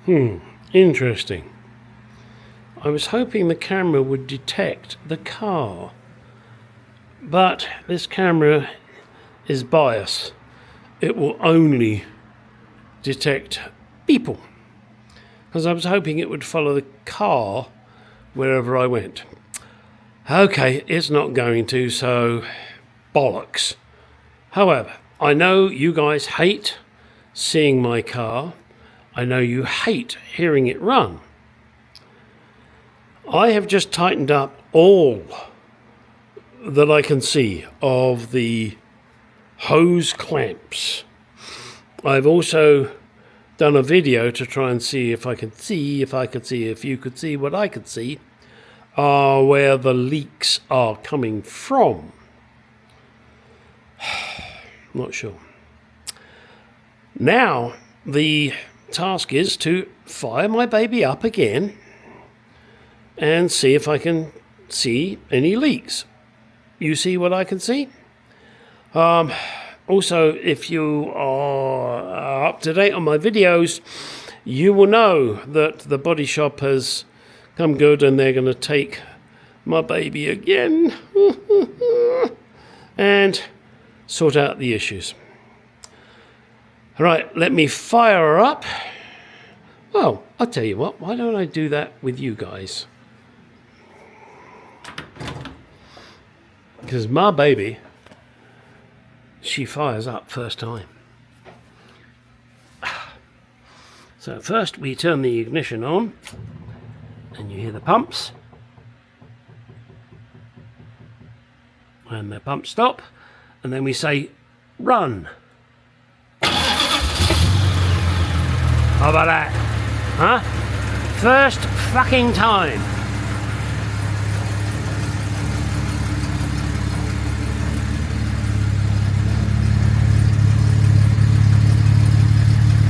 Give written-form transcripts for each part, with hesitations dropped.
Interesting. I was hoping the camera would detect the car, but this camera is biased. It will only detect people, because I was hoping it would follow the car wherever I went. Okay, it's not going to, so bollocks. However, I know you guys hate seeing my car. I know you hate hearing it run. I have just tightened up all that I can see of the hose clamps. I've also done a video to try and see if you could see what I could see, where the leaks are coming from. Not sure. Now, the task is to fire my baby up again and see if I can see any leaks. You see what I can see? Also, if you are up to date on my videos, you will know that the body shop has come good and they're going to take my baby again and sort out the issues. All right, let me fire her up. Well, I'll tell you what, why don't I do that with you guys? Because my baby, she fires up first time. So first we turn the ignition on, and you hear the pumps. And the pumps stop, and then we say, run. How about that? Huh? First fucking time.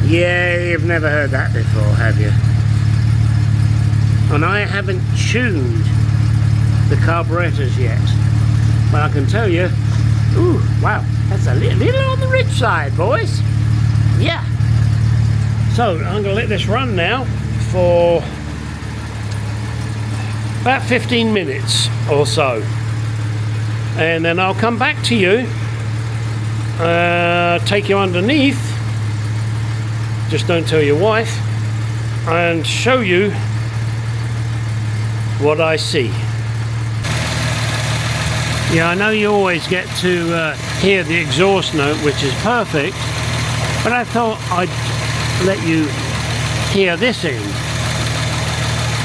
Yeah, you've never heard that before, have you? And I haven't tuned the carburetors yet. But I can tell you, ooh, wow, that's a little on the rich side, boys. Yeah. So, I'm going to let this run now for about 15 minutes or so. And then I'll come back to you, take you underneath, just don't tell your wife, and show you what I see. Yeah, I know you always get to hear the exhaust note, which is perfect, but I thought I'd let you hear this end.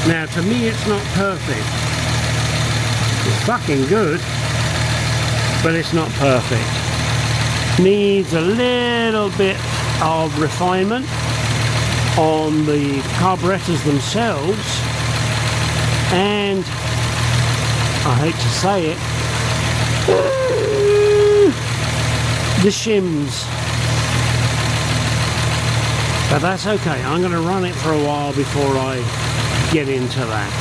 Now, to me, it's not perfect. It's fucking good, but it's not perfect. Needs a little bit of refinement on the carburetors themselves, and I hate to say it, the shims. But that's okay, I'm going to run it for a while before I get into that.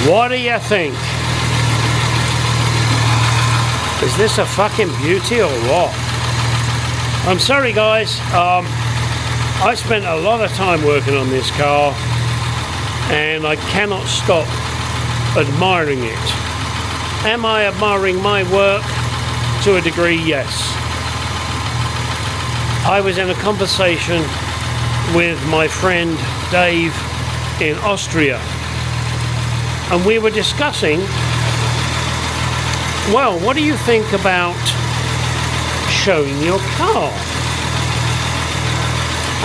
What do you think? Is this a fucking beauty or what? I'm sorry guys, I spent a lot of time working on this car and I cannot stop admiring it. Am I admiring my work? To a degree, yes. I was in a conversation with my friend Dave in Austria, and we were discussing, well, what do you think about showing your car?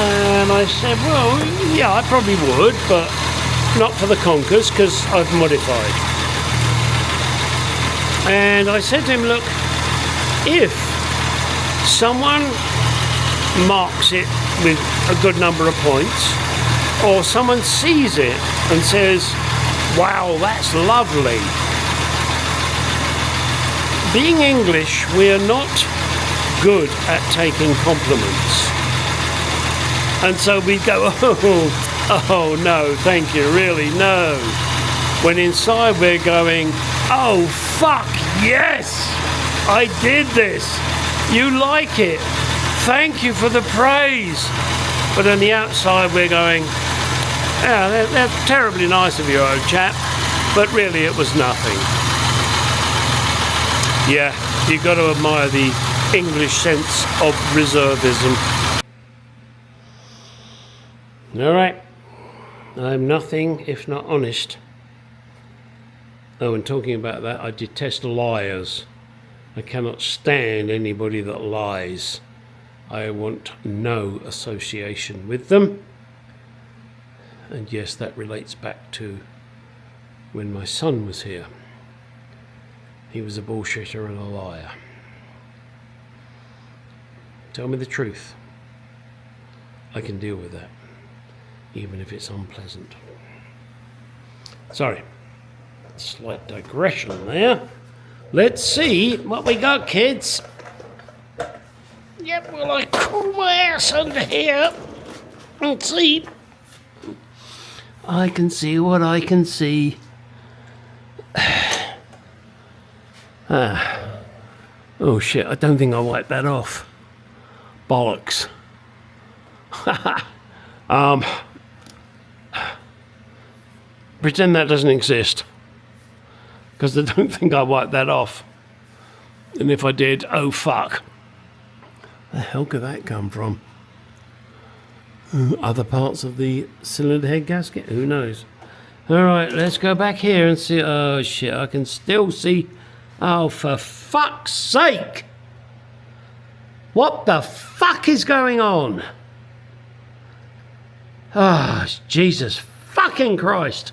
And I said, well, yeah, I probably would, but not for the Conkers, because I've modified. And I said to him, look, if someone marks it with a good number of points, or someone sees it and says, wow, that's lovely, being English, we are not good at taking compliments. And so we go, oh no, thank you, really, no. When inside we're going, oh fuck, yes, I did this. You like it. Thank you for the praise. But on the outside we're going, yeah, they're terribly nice of you, old chap. But really it was nothing. Yeah, you've got to admire the English sense of reservism. All right, I'm nothing if not honest. Oh, and talking about that, I detest liars. I cannot stand anybody that lies. I want no association with them. And yes, that relates back to when my son was here. He was a bullshitter and a liar. Tell me the truth. I can deal with that, even if it's unpleasant. Sorry, slight digression there. Let's see what we got, kids. Yep, well, I pull my ass under here and see. I can see what I can see. Oh shit, I don't think I wiped that off. Bollocks. Pretend that doesn't exist, because I don't think I wiped that off. And if I did, oh fuck. The hell could that come from? Other parts of the cylinder head gasket? Who knows? Alright, let's go back here and see. Oh shit, I can still see. Oh, for fuck's sake! What the fuck is going on? Ah, oh, Jesus fucking Christ.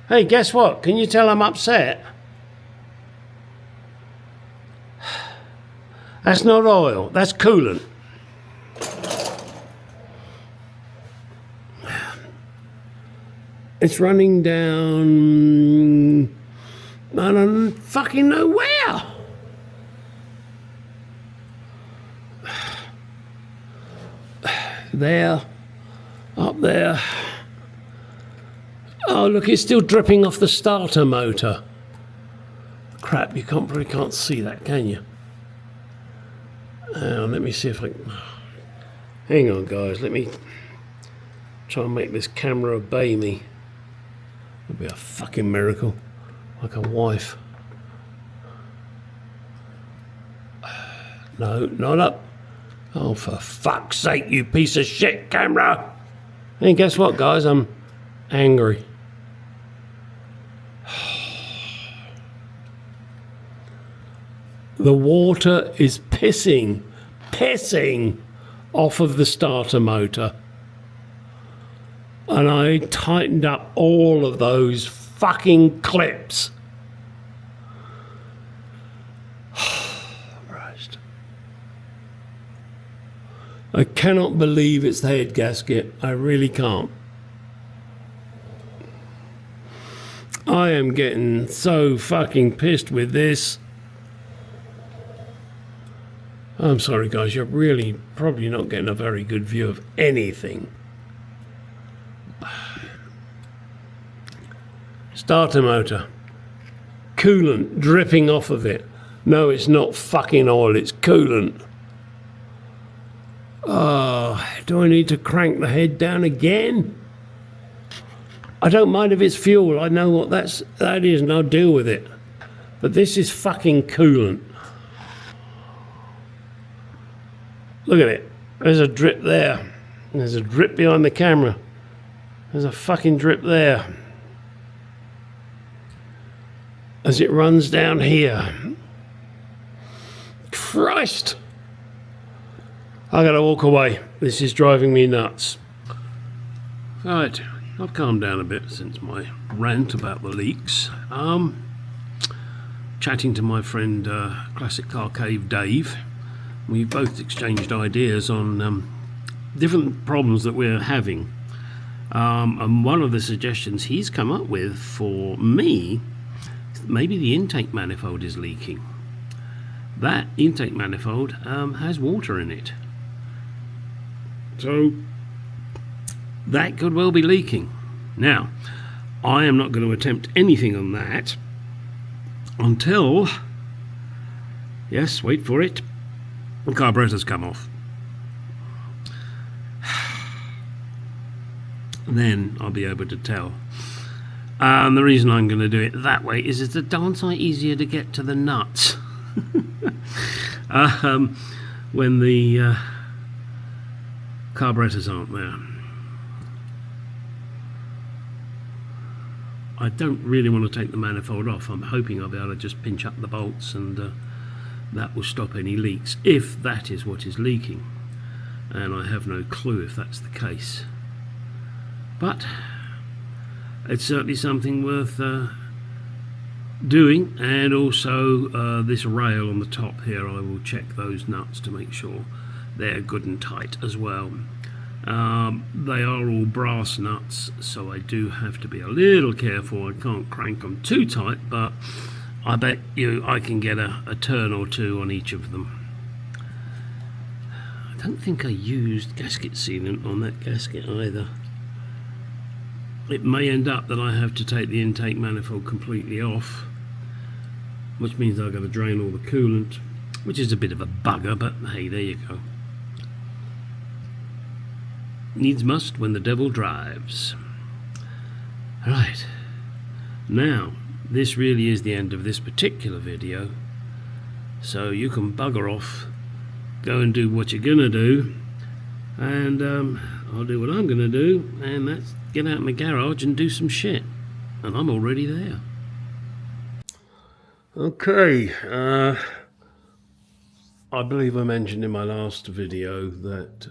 Hey, guess what? Can you tell I'm upset? That's not oil, that's coolant. It's running down, I don't fucking know where. There, up there. Oh look, it's still dripping off the starter motor. Crap, you probably can't see that, can you? Let me see if I can. Hang on guys, let me try and make this camera obey me. It'll be a fucking miracle, like a wife. No, not up. Oh, for fuck's sake, you piece of shit camera. And guess what, guys? I'm angry. The water is pissing off of the starter motor. And I tightened up all of those fucking clips. Christ. I cannot believe it's the head gasket. I really can't. I am getting so fucking pissed with this. I'm sorry guys, you're really probably not getting a very good view of anything. Starter motor. Coolant dripping off of it. No, it's not fucking oil, it's coolant. Oh, do I need to crank the head down again? I don't mind if it's fuel, I know what that is and I'll deal with it. But this is fucking coolant. Look at it. There's a drip there. There's a drip behind the camera. There's a fucking drip there. As it runs down here. Christ! I gotta walk away. This is driving me nuts. Right, I've calmed down a bit since my rant about the leaks. Chatting to my friend Classic Car Cave Dave. We both exchanged ideas on different problems that we're having. And one of the suggestions he's come up with for me, maybe the intake manifold is leaking. that intake manifold has water in it. So that could well be leaking. Now, I am not going to attempt anything on that until, yes, wait for it, the carburetor's come off. Then I'll be able to tell. And the reason I'm going to do it that way is it's a darn sight easier to get to the nuts when the carburetors aren't there. I don't really want to take the manifold off. I'm hoping I'll be able to just pinch up the bolts and that will stop any leaks, if that is what is leaking. And I have no clue if that's the case. But it's certainly something worth doing. And also this rail on the top here, I will check those nuts to make sure they're good and tight as well. They are all brass nuts, so I do have to be a little careful. I can't crank them too tight, but I bet you I can get a turn or two on each of them. I don't think I used gasket sealant on that gasket either. It may end up that I have to take the intake manifold completely off, which means I've got to drain all the coolant, which is a bit of a bugger, but hey, there you go. Needs must when the devil drives. Right, now this really is the end of this particular video, so you can bugger off, go and do what you're gonna do, and I'll do what I'm gonna do, and that's get out in my garage and do some shit, and I'm already there. Okay, I believe I mentioned in my last video that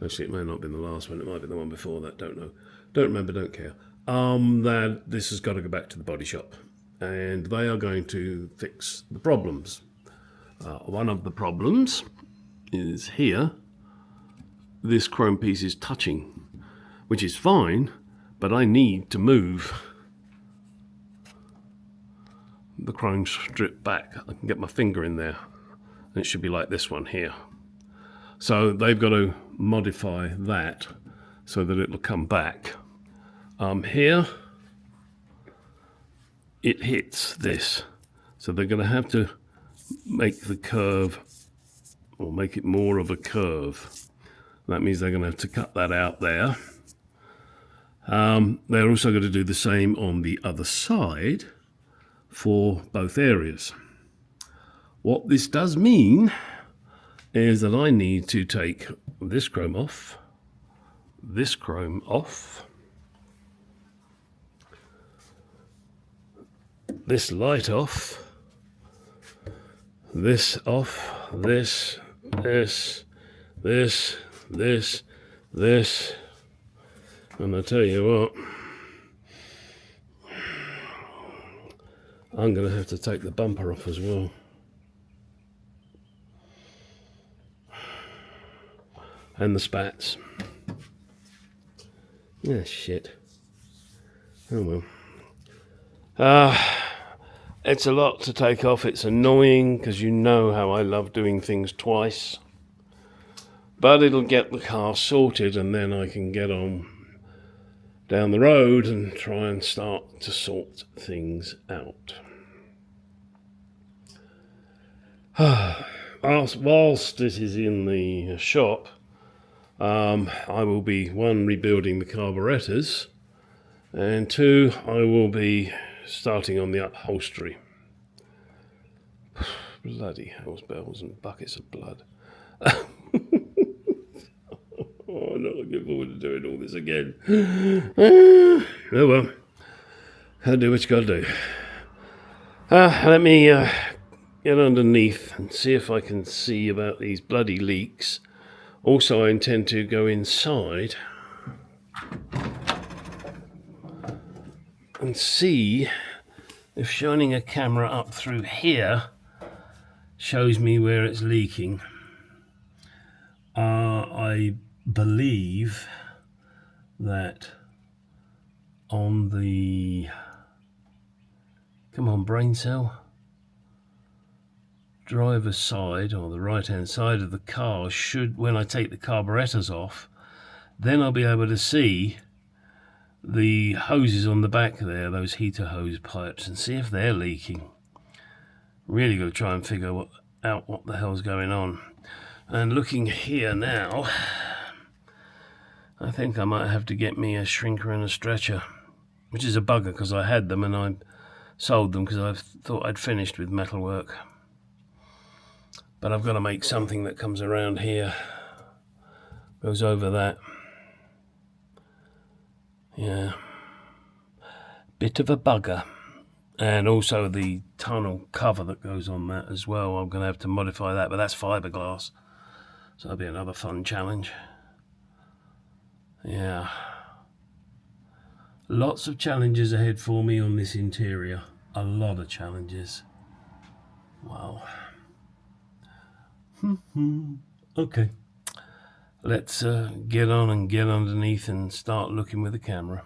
actually, it may not have been the last one, it might be the one before that, don't know. Don't remember, don't care. That this has got to go back to the body shop. And they are going to fix the problems. One of the problems is here. This chrome piece is touching, which is fine, but I need to move the chrome strip back. I can get my finger in there. And it should be like this one here. So they've got to modify that so that it'll come back. Here, it hits this. So they're going to have to make the curve, or make it more of a curve. That means they're going to have to cut that out there. They're also going to do the same on the other side for both areas. What this does mean is that I need to take this chrome off, this chrome off, this light off, this off, this, and I tell you what, I'm going to have to take the bumper off as well. And the spats. Yeah, shit. Oh well. It's a lot to take off. It's annoying because you know how I love doing things twice. But it'll get the car sorted, and then I can get on down the road and try and start to sort things out. Whilst it is in the shop, I will be, one, rebuilding the carburetors, and two, I will be starting on the upholstery. Bloody hell's bells and buckets of blood. Oh, I'm not looking forward to doing all this again. Oh well, I'll do what you gotta do. Let me get underneath and see if I can see about these bloody leaks. Also, I intend to go inside and see if shining a camera up through here shows me where it's leaking. I believe that on the... Come on, brain cell. driver's side, or the right hand side of the car, should, when I take the carburetors off, then I'll be able to see the hoses on the back there, those heater hose pipes, and see if they're leaking. Really got to try and figure out what the hell's going on. And looking here now, I think I might have to get me a shrinker and a stretcher, which is a bugger because I had them and I sold them because I thought I'd finished with metalwork. But I've got to make something that comes around here, goes over that. Yeah, bit of a bugger. And also the tunnel cover that goes on that as well. I'm going to have to modify that, but that's fiberglass, so that'll be another fun challenge. Yeah, lots of challenges ahead for me on this interior. A lot of challenges. Wow. Okay, let's get on and get underneath and start looking with the camera.